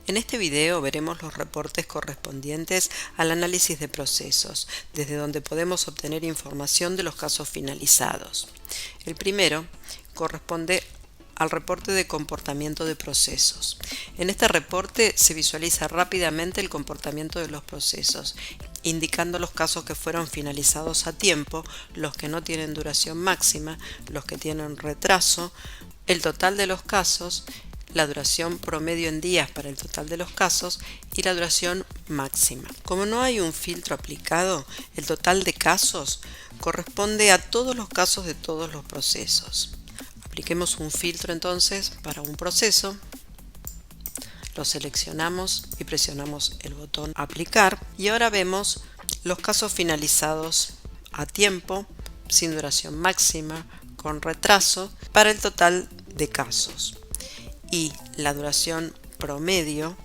En este video veremos los reportes correspondientes al análisis de procesos, desde donde podemos obtener información de los casos finalizados. El primero corresponde al reporte de comportamiento de procesos. En este reporte se visualiza rápidamente el comportamiento de los procesos, indicando los casos que fueron finalizados a tiempo, los que no tienen duración máxima, los que tienen retraso, el total de los casos, la duración promedio en días para el total de los casos y la duración máxima. Como no hay un filtro aplicado, el total de casos corresponde a todos los casos de todos los procesos. Apliquemos un filtro entonces para un proceso, lo seleccionamos y presionamos el botón aplicar y ahora vemos los casos finalizados a tiempo, sin duración máxima, con retraso, para el total de casos y la duración promedio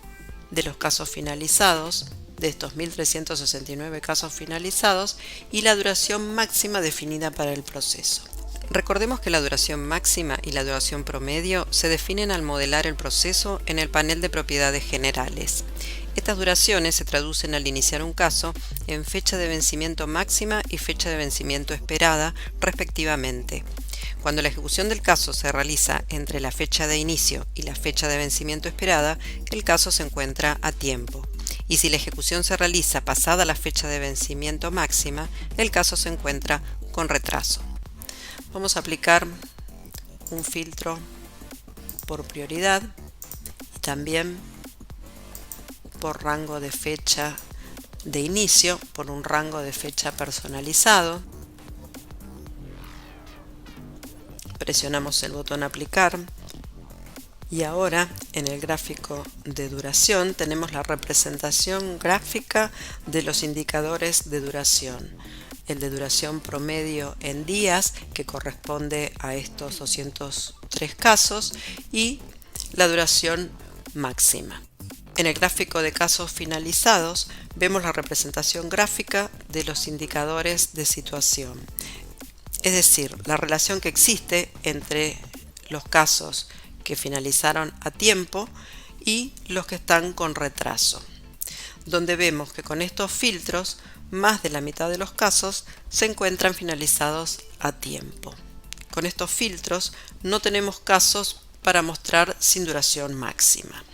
de los casos finalizados, de estos 1369 casos finalizados, y la duración máxima definida para el proceso. Recordemos que la duración máxima y la duración promedio se definen al modelar el proceso en el panel de propiedades generales. Estas duraciones se traducen al iniciar un caso en fecha de vencimiento máxima y fecha de vencimiento esperada, respectivamente. Cuando la ejecución del caso se realiza entre la fecha de inicio y la fecha de vencimiento esperada, el caso se encuentra a tiempo. Y si la ejecución se realiza pasada la fecha de vencimiento máxima, el caso se encuentra con retraso. Vamos a aplicar un filtro por prioridad y también por rango de fecha de inicio, por un rango de fecha personalizado. Presionamos el botón aplicar y ahora en el gráfico de duración tenemos la representación gráfica de los indicadores de duración. El de duración promedio en días, que corresponde a estos 203 casos, y la duración máxima. En el gráfico de casos finalizados vemos la representación gráfica de los indicadores de situación, es decir, la relación que existe entre los casos que finalizaron a tiempo y los que están con retraso, donde vemos que con estos filtros más de la mitad de los casos se encuentran finalizados a tiempo. Con estos filtros no tenemos casos para mostrar sin duración máxima.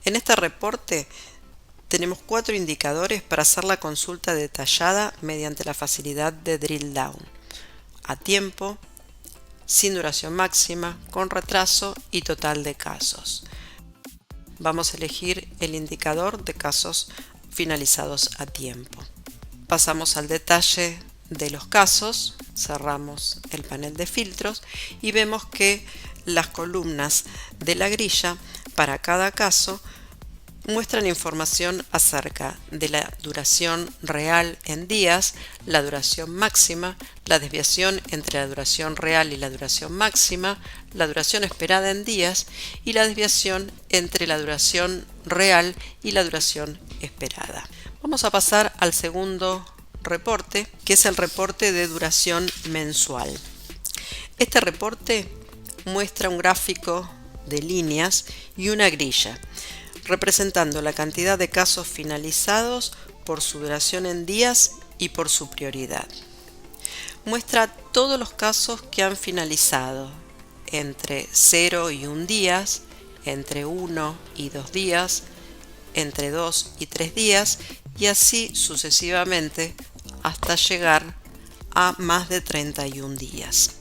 En este reporte tenemos 4 indicadores para hacer la consulta detallada mediante la facilidad de drill down: a tiempo, sin duración máxima, con retraso y total de casos. Vamos a elegir el indicador de casos finalizados a tiempo. Pasamos al detalle de los casos, cerramos el panel de filtros y vemos que las columnas de la grilla para cada caso muestran información acerca de la duración real en días, la duración máxima, la desviación entre la duración real y la duración máxima, la duración esperada en días y la desviación entre la duración real y la duración esperada. Vamos a pasar al segundo reporte, que es el reporte de duración mensual. Este reporte muestra un gráfico de líneas y una grilla, representando la cantidad de casos finalizados por su duración en días y por su prioridad. Muestra todos los casos que han finalizado entre 0 y 1 días, entre 1 y 2 días, entre 2 y 3 días y así sucesivamente hasta llegar a más de 31 días.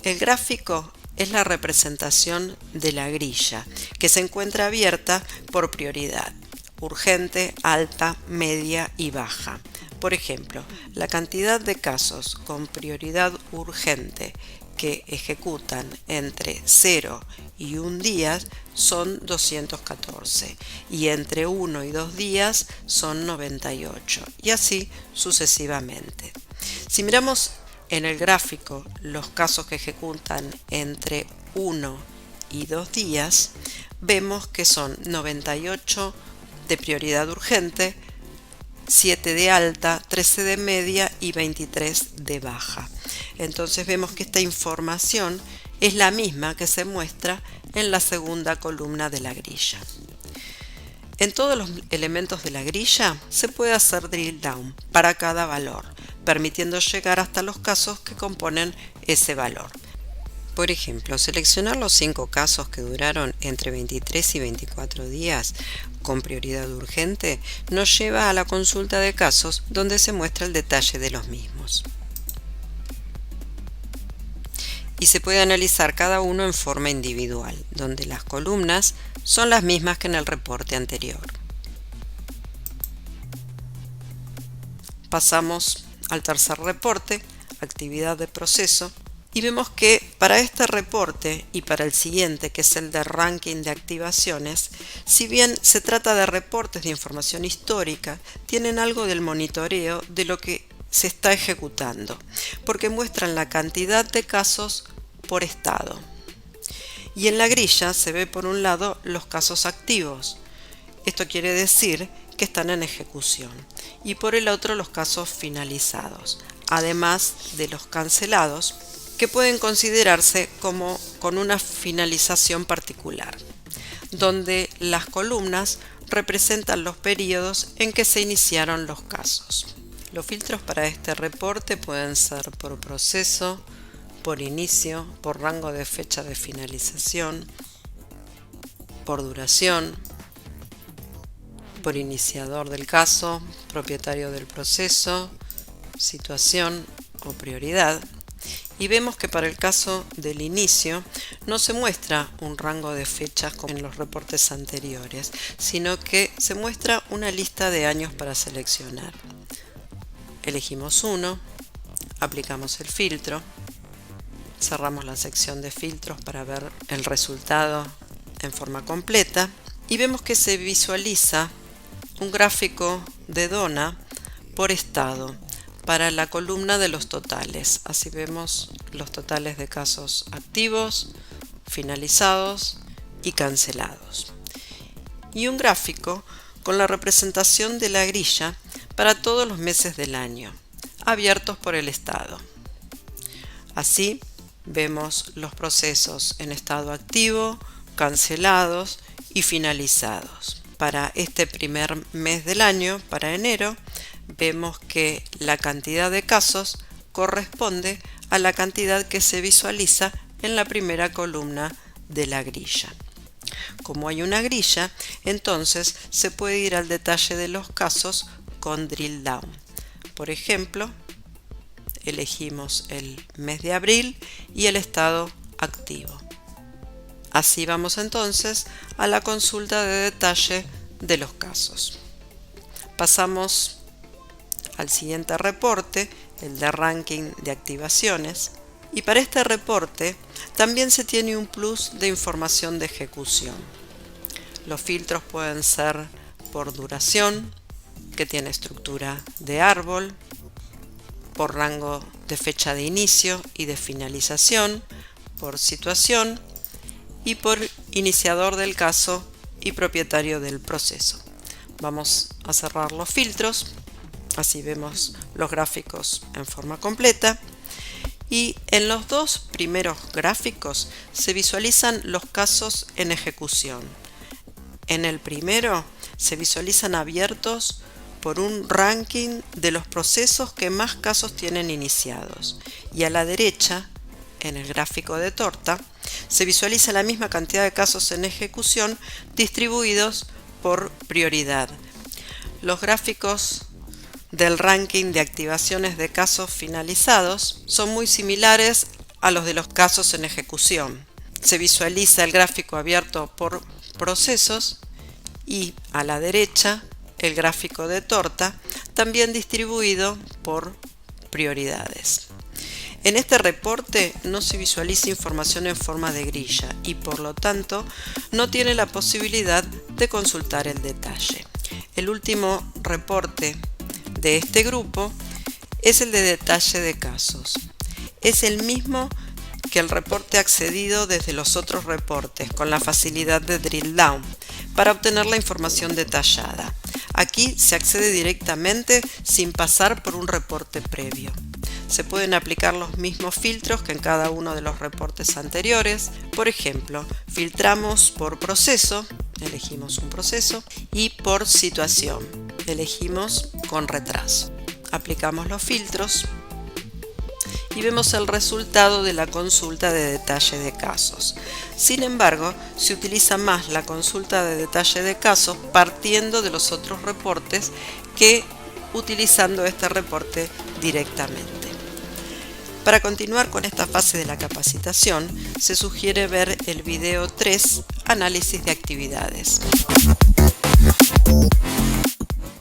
El gráfico es la representación de la grilla, que se encuentra abierta por prioridad: urgente, alta, media y baja. Por ejemplo, la cantidad de casos con prioridad urgente que ejecutan entre 0 y 1 día son 214 y entre 1 y 2 días son 98 y así sucesivamente. Si miramos en el gráfico los casos que ejecutan entre 1 y 2 días, vemos que son 98 de prioridad urgente, 7 de alta, 13 de media y 23 de baja. Entonces vemos que esta información es la misma que se muestra en la segunda columna de la grilla. En todos los elementos de la grilla se puede hacer drill down para cada valor, permitiendo llegar hasta los casos que componen ese valor. Por ejemplo, seleccionar los 5 casos que duraron entre 23 y 24 días con prioridad urgente nos lleva a la consulta de casos donde se muestra el detalle de los mismos. Y se puede analizar cada uno en forma individual, donde las columnas son las mismas que en el reporte anterior. Pasamos al tercer reporte, actividad de proceso, y vemos que para este reporte y para el siguiente, que es el de ranking de activaciones, si bien se trata de reportes de información histórica, tienen algo del monitoreo de lo que se está ejecutando, porque muestran la cantidad de casos por estado. Y en la grilla se ve por un lado los casos activos. Esto quiere decir que están en ejecución. Y por el otro los casos finalizados, además de los cancelados, que pueden considerarse como con una finalización particular, donde las columnas representan los periodos en que se iniciaron los casos. Los filtros para este reporte pueden ser por proceso, por inicio, por rango de fecha de finalización, por duración, por iniciador del caso, propietario del proceso, situación o prioridad. Y vemos que para el caso del inicio no se muestra un rango de fechas como en los reportes anteriores, sino que se muestra una lista de años para seleccionar. Elegimos uno, aplicamos el filtro, cerramos la sección de filtros para ver el resultado en forma completa y vemos que se visualiza un gráfico de Dona por estado para la columna de los totales. Así vemos los totales de casos activos, finalizados y cancelados. Y un gráfico con la representación de la grilla para todos los meses del año, abiertos por el estado. Así vemos los procesos en estado activo, cancelados y finalizados. Para este primer mes del año, para enero, vemos que la cantidad de casos corresponde a la cantidad que se visualiza en la primera columna de la grilla. Como hay una grilla, entonces se puede ir al detalle de los casos con drill down. Por ejemplo, elegimos el mes de abril y el estado activo. Así vamos entonces a la consulta de detalle de los casos. Pasamos al siguiente reporte, el de ranking de activaciones, y para este reporte también se tiene un plus de información de ejecución. Los filtros pueden ser por duración, que tiene estructura de árbol, por rango de fecha de inicio y de finalización, por situación y por iniciador del caso y propietario del proceso. Vamos a cerrar los filtros. Así vemos los gráficos en forma completa y en los dos primeros gráficos se visualizan los casos en ejecución. En el primero se visualizan abiertos por un ranking de los procesos que más casos tienen iniciados y a la derecha, en el gráfico de torta, se visualiza la misma cantidad de casos en ejecución distribuidos por prioridad. Los gráficos del ranking de activaciones de casos finalizados son muy similares a los de los casos en ejecución. Se visualiza el gráfico abierto por procesos y a la derecha el gráfico de torta, también distribuido por prioridades. En este reporte no se visualiza información en forma de grilla y por lo tanto no tiene la posibilidad de consultar el detalle. El último reporte de este grupo es el de detalle de casos. Es el mismo que el reporte accedido desde los otros reportes con la facilidad de drill down para obtener la información detallada. Aquí se accede directamente sin pasar por un reporte previo. Se pueden aplicar los mismos filtros que en cada uno de los reportes anteriores. Por ejemplo, filtramos por proceso, elegimos un proceso, y por situación, elegimos con retraso. Aplicamos los filtros y vemos el resultado de la consulta de detalle de casos. Sin embargo, se utiliza más la consulta de detalle de casos partiendo de los otros reportes que utilizando este reporte directamente. Para continuar con esta fase de la capacitación, se sugiere ver el video 3, Análisis de actividades.